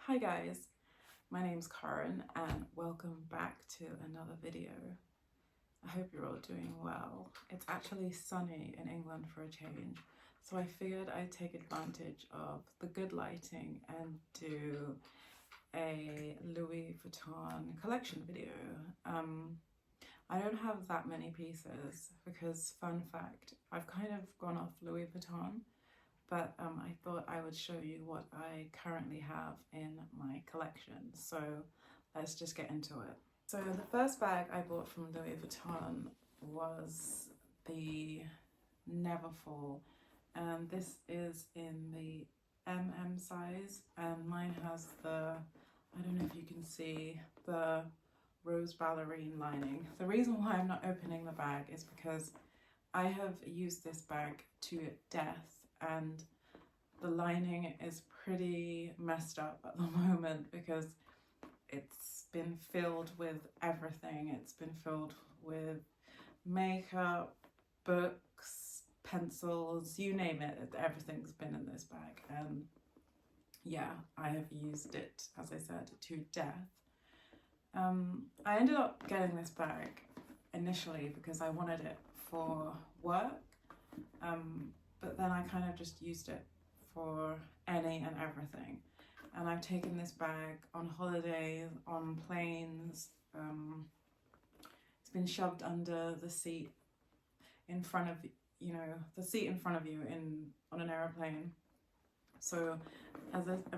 Hi guys, my name's Karen and welcome back to another video. I hope you're all doing well. It's actually sunny in England for a change, so I figured I'd take advantage of the good lighting and do a Louis Vuitton collection video. I don't have that many pieces because, fun fact, I've kind of gone off Louis Vuitton, but I thought I would show you what I currently have in my collection. So let's just get into it. So the first bag I bought from Louis Vuitton was the Neverfull, and this is in the MM size, and mine has the, I don't know if you can see, the rose ballerine lining. The reason why I'm not opening the bag is because I have used this bag to death and the lining is pretty messed up at the moment because it's been filled with everything. It's been filled with makeup, books, pencils, you name it, everything's been in this bag. And yeah, I have used it, as I said, to death. I ended up getting this bag initially because I wanted it for work, but then I kind of just used it for any and everything. And I've taken this bag on holidays, on planes. It's been shoved under the seat in front of, the seat in front of you on an aeroplane. So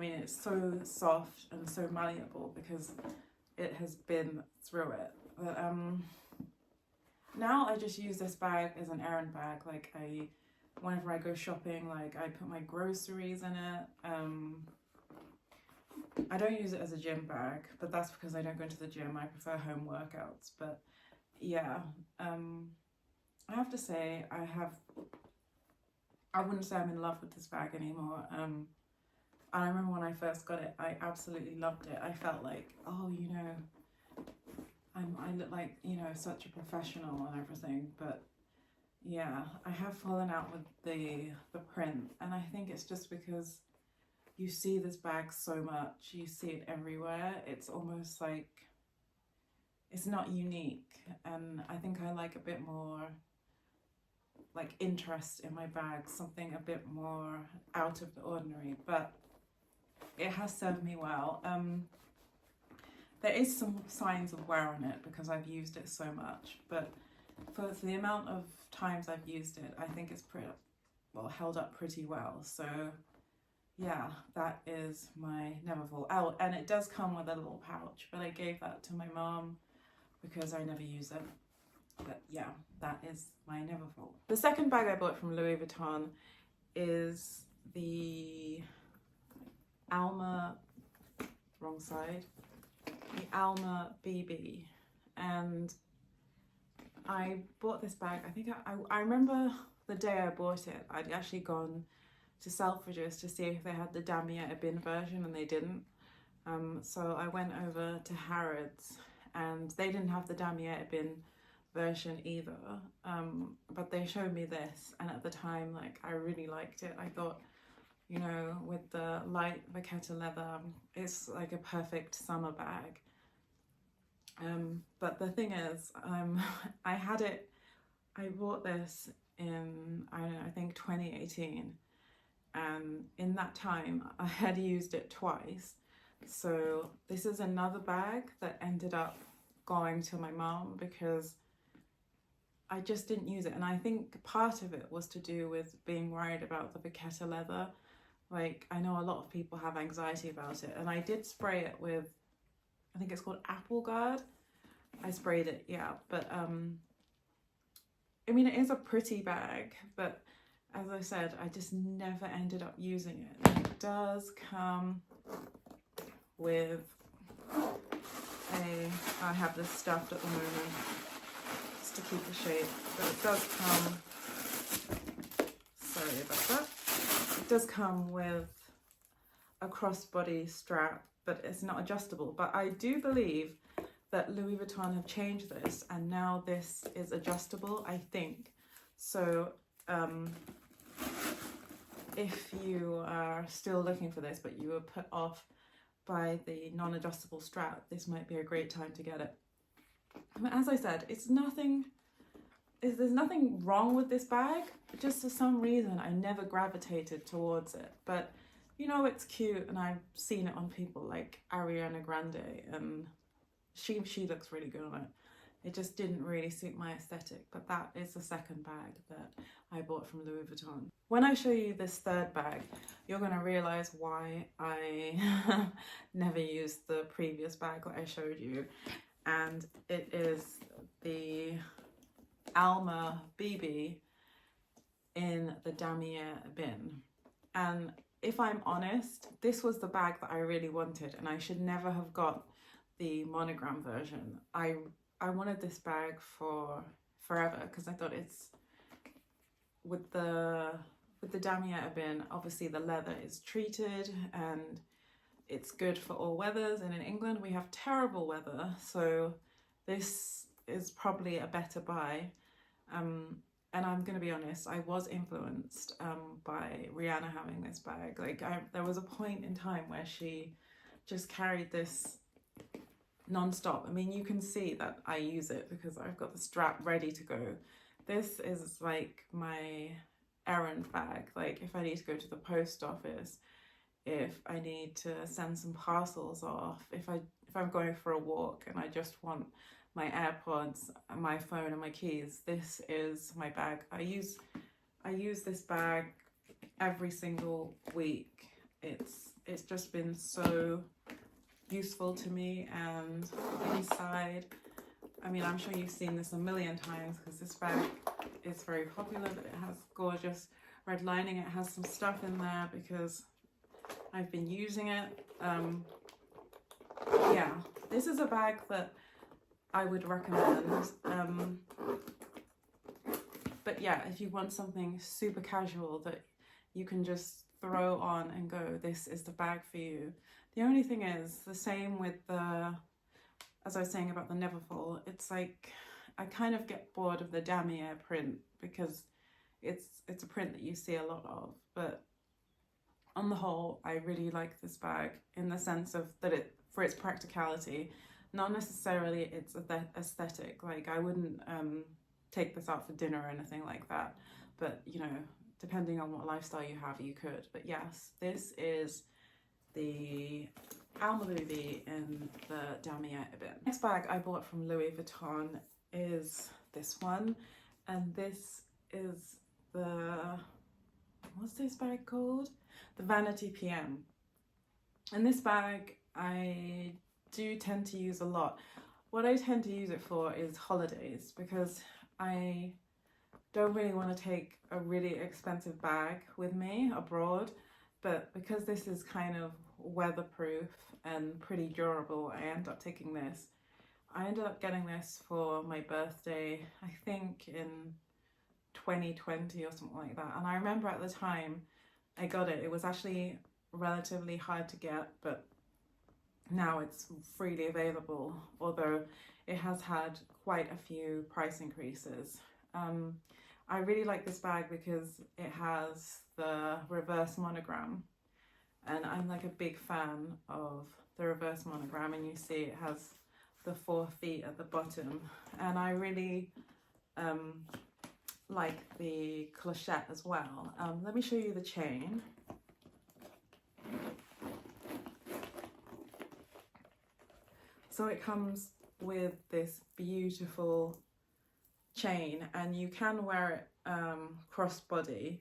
it's so soft and so malleable because it has been through it. But now I just use this bag as an errand bag. Like whenever I go shopping, like I put my groceries in it. I don't use it as a gym bag, but that's because I don't go into the gym. I prefer home workouts. But yeah, I have to say I wouldn't say I'm in love with this bag anymore. I remember when I first got it, I absolutely loved it. I felt like, oh, I look like, such a professional and everything. But yeah, I have fallen out with the print, and I think it's just because you see this bag so much, you see it everywhere. It's almost like it's not unique, and I think I like a bit more like interest in my bag, something a bit more out of the ordinary, but it has served me well. There is some signs of wear on it because I've used it so much, but for the amount of times I've used it, I think it's held up pretty well. So yeah, that is my Neverfull. Oh, and it does come with a little pouch, but I gave that to my mom because I never use it. But yeah, that is my Neverfull. The second bag I bought from Louis Vuitton is the Alma, wrong side, the Alma BB. And I bought this bag, I think I remember the day I bought it, I'd actually gone to Selfridges to see if they had the Damier Ebene version, and they didn't. So I went over to Harrods and they didn't have the Damier Ebene version either, but they showed me this, and at the time, like, I really liked it. I thought, with the light vachetta leather, it's like a perfect summer bag. But the thing is, I bought this in, I think 2018, and in that time I had used it twice. So this is another bag that ended up going to my mom because I just didn't use it, and I think part of it was to do with being worried about the vachetta leather. Like, I know a lot of people have anxiety about it, and I did spray it with, I think it's called Apple Guard. I sprayed it, yeah, but it is a pretty bag, but as I said, I just never ended up using it. And it does come with I have this stuffed at the moment just to keep the shape, but it does come, sorry about that, it does come with a crossbody strap, but it's not adjustable. But I do believe that Louis Vuitton have changed this, and now this is adjustable, I think. So if you are still looking for this, but you were put off by the non-adjustable strap, this might be a great time to get it. As I said, there's nothing wrong with this bag, just for some reason I never gravitated towards it. But you know, it's cute, and I've seen it on people like Ariana Grande, and she looks really good on it. It just didn't really suit my aesthetic, but that is the second bag that I bought from Louis Vuitton. When I show you this third bag, you're going to realize why I never used the previous bag that I showed you, and it is the Alma BB in the damier bin. And if I'm honest, this was the bag that I really wanted, and I should never have got the monogram version. I wanted this bag for forever, because I thought it's with the damier bin, obviously the leather is treated and it's good for all weathers, and in England we have terrible weather, so this is probably a better buy. And I'm gonna be honest, I was influenced by Rihanna having this bag. Like, there was a point in time where she just carried this non-stop. I mean, you can see that I use it because I've got the strap ready to go. This is like my errand bag. Like, if I need to go to the post office, if I need to send some parcels off, if I'm going for a walk and I just want my AirPods, my phone and my keys, this is my bag. I use this bag every single week. It's just been so useful to me. And inside, I mean, I'm sure you've seen this a million times because this bag is very popular, but it has gorgeous red lining. It has some stuff in there because I've been using it. Yeah, this is a bag that I would recommend. But yeah, if you want something super casual that you can just throw on and go, this is the bag for you. The only thing is, the same with as I was saying about the Neverfull, it's like I kind of get bored of the damier print because it's a print that you see a lot of. But on the whole, I really like this bag in the sense of that for its practicality. Not necessarily its aesthetic. Like, I wouldn't take this out for dinner or anything like that, but you know, depending on what lifestyle you have, you could. But yes, this is the Alma BB in the damier bin. Next bag I bought from Louis Vuitton is this one, and this is what's this bag called? The Vanity PM. And this bag I do tend to use a lot. What I tend to use it for is holidays, because I don't really want to take a really expensive bag with me abroad, but because this is kind of weatherproof and pretty durable, I end up taking this. I ended up getting this for my birthday, I think in 2020 or something like that, and I remember at the time I got it, it was actually relatively hard to get, but now it's freely available, although it has had quite a few price increases. I really like this bag because it has the reverse monogram, and I'm like a big fan of the reverse monogram, and you see it has the 4 feet at the bottom, and I really like the clochette as well. Let me show you the chain. So it comes with this beautiful chain, and you can wear it crossbody.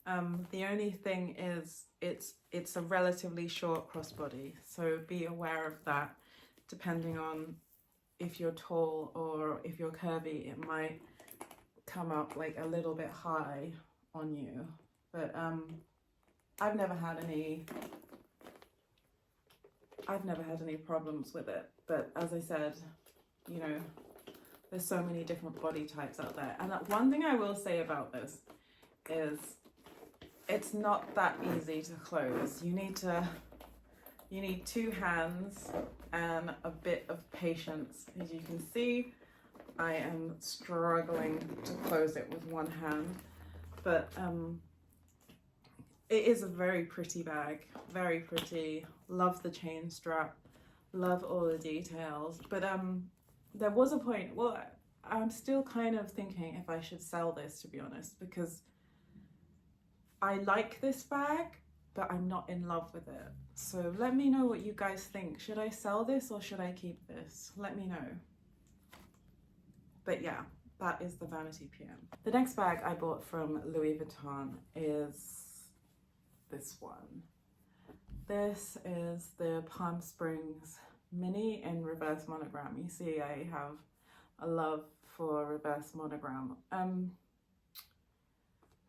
The only thing is it's a relatively short crossbody, so be aware of that. Depending on if you're tall or if you're curvy, it might come up like a little bit high on you. But I've never had any problems with it. But as I said, you know, there's so many different body types out there. And one thing I will say about this is it's not that easy to close. You need 2 hands and a bit of patience. As you can see, I am struggling to close it with 1 hand, but it is a very pretty bag, very pretty, love the chain strap, love all the details. But there was a point, well, I'm still kind of thinking if I should sell this, to be honest, because I like this bag, but I'm not in love with it. So let me know what you guys think. Should I sell this or should I keep this? Let me know. But yeah, that is the Vanity PM. The next bag I bought from Louis Vuitton is this one. This is the Palm Springs Mini in reverse monogram. You see, I have a love for reverse monogram.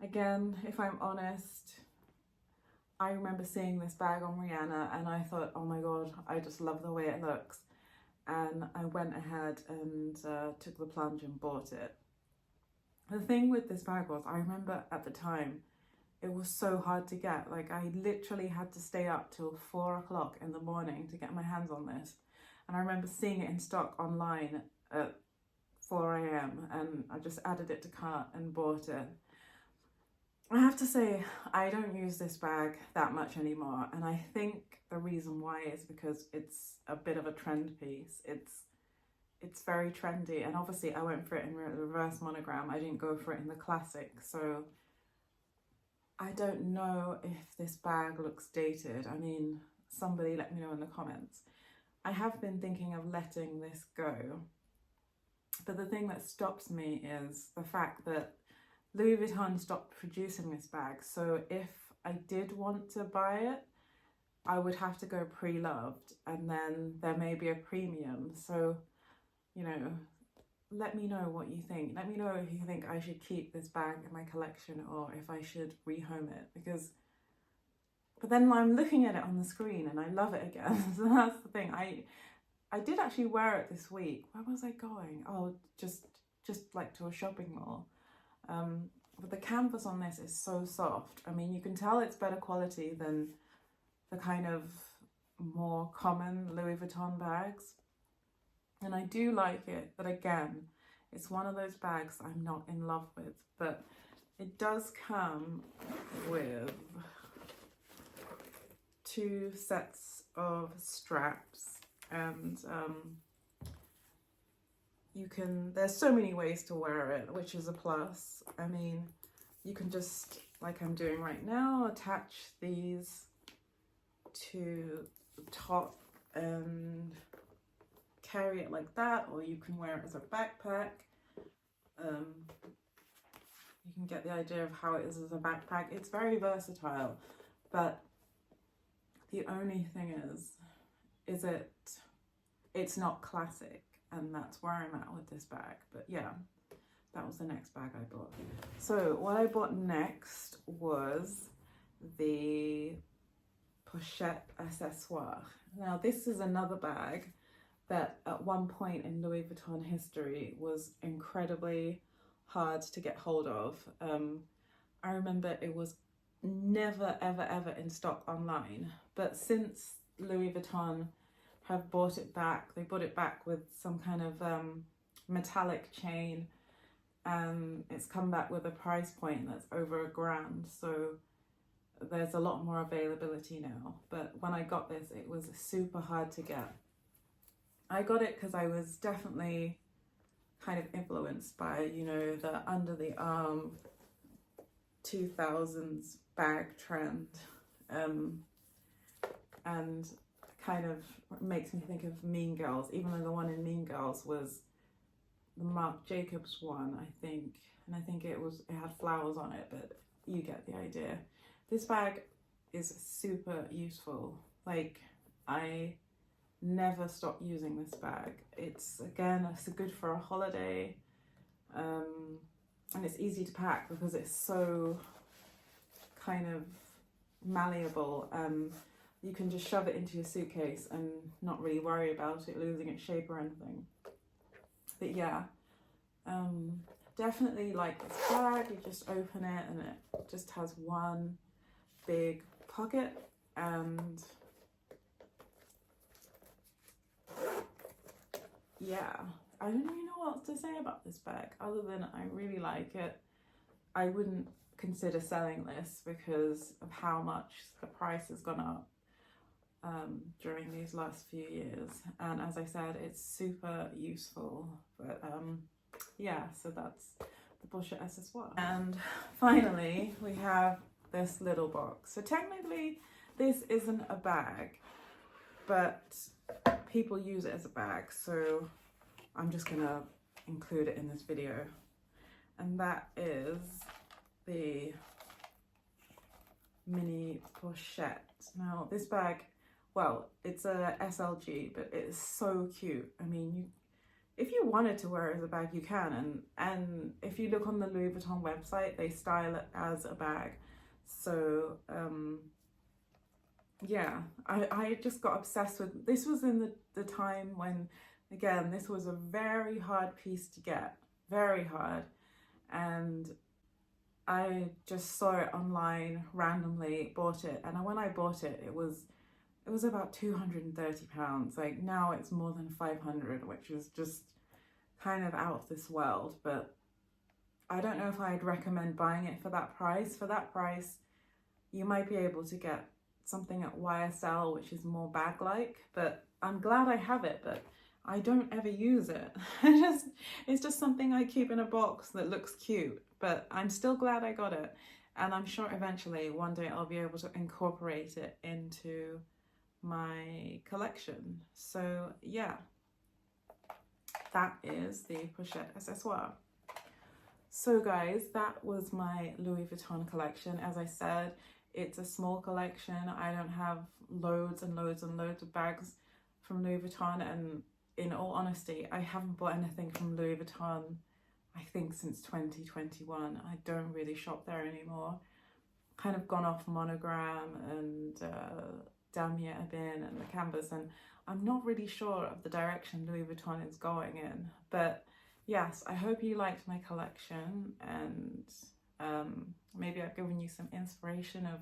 Again, if I'm honest, I remember seeing this bag on Rihanna and I thought, oh my God, I just love the way it looks. And I went ahead and took the plunge and bought it. The thing with this bag was, I remember at the time, it was so hard to get. Like, I literally had to stay up till 4 o'clock in the morning to get my hands on this. And I remember seeing it in stock online at 4 a.m. and I just added it to cart and bought it. I have to say, I don't use this bag that much anymore, and I think the reason why is because it's a bit of a trend piece. It's very trendy, and obviously I went for it in reverse monogram. I didn't go for it in the classic, so I don't know if this bag looks dated. I mean, somebody let me know in the comments. I have been thinking of letting this go, but the thing that stops me is the fact that Louis Vuitton stopped producing this bag, so if I did want to buy it, I would have to go pre-loved, and then there may be a premium. So, you know, let me know what you think. Let me know if you think I should keep this bag in my collection or if I should rehome it, because, but then I'm looking at it on the screen and I love it again. So that's the thing. I did actually wear it this week. Where was I going? Oh, just like to a shopping mall. But the canvas on this is so soft. I mean, you can tell it's better quality than the kind of more common Louis Vuitton bags. And I do like it, but again, it's one of those bags I'm not in love with. But it does come with 2 sets of straps, and there's so many ways to wear it, which is a plus. I mean, you can just, like I'm doing right now, attach these to the top and carry it like that, or you can wear it as a backpack. You can get the idea of how it is as a backpack. It's very versatile, but the only thing is it's not classic. And that's where I'm at with this bag. But yeah, that was the next bag I bought. So what I bought next was the Pochette Accessoire. Now this is another bag that at one point in Louis Vuitton history was incredibly hard to get hold of. I remember it was never ever in stock online, but since Louis Vuitton have bought it back, they bought it back with some kind of metallic chain, and it's come back with a price point that's over £1,000, so there's a lot more availability now. But when I got this, it was super hard to get. I got it because I was definitely kind of influenced by, you know, the under the arm 2000s bag trend, and kind of makes me think of Mean Girls, even though the one in Mean Girls was the Marc Jacobs one, I think, and I think it had flowers on it, but you get the idea. This bag is super useful. Like, I never stop using this bag. It's good for a holiday, and it's easy to pack because it's so kind of malleable. You can just shove it into your suitcase and not really worry about it losing its shape or anything. But yeah, definitely like this bag. You just open it and it just has one big pocket, and yeah, I don't really know what else to say about this bag other than I really like it. I wouldn't consider selling this because of how much the price has gone up. during these last few years, and as I said, it's super useful. But yeah, so that's the Pochette accessoire. And finally we have this little box. So technically this isn't a bag, but people use it as a bag, so I'm just gonna include it in this video. And that is the mini Pochette. Now this bag, well, it's a SLG, but it is so cute. I mean, if you wanted to wear it as a bag, you can. And if you look on the Louis Vuitton website, they style it as a bag. So yeah, I just got obsessed with this. Was in the time when, again, this was a very hard piece to get, very hard. And I just saw it online randomly, bought it, and when I bought it, it was about £230. Like now it's more than 500, which is just kind of out of this world. But I don't know if I'd recommend buying it for that price. For that price, you might be able to get something at YSL, which is more bag-like. But I'm glad I have it, but I don't ever use it. It's just something I keep in a box that looks cute, but I'm still glad I got it. And I'm sure eventually one day I'll be able to incorporate it into my collection. So yeah, that is the Pochette accessoire. So guys, that was my Louis Vuitton collection. As I said, it's a small collection. I don't have loads and loads and loads of bags from Louis Vuitton, and in all honesty, I haven't bought anything from Louis Vuitton, I think, since 2021. I don't really shop there anymore. Kind of gone off Monogram and Damier Ebene and the Canvas, and I'm not really sure of the direction Louis Vuitton is going in. But yes, I hope you liked my collection, and maybe I've given you some inspiration of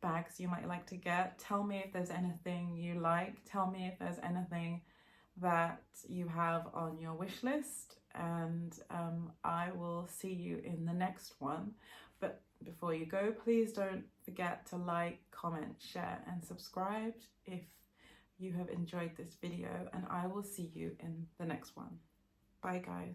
bags you might like to get. Tell me if there's anything you like. Tell me if there's anything that you have on your wish list, and I will see you in the next one. But before you go, please don't forget to like, comment, share and subscribe if you have enjoyed this video, and I will see you in the next one. Bye guys.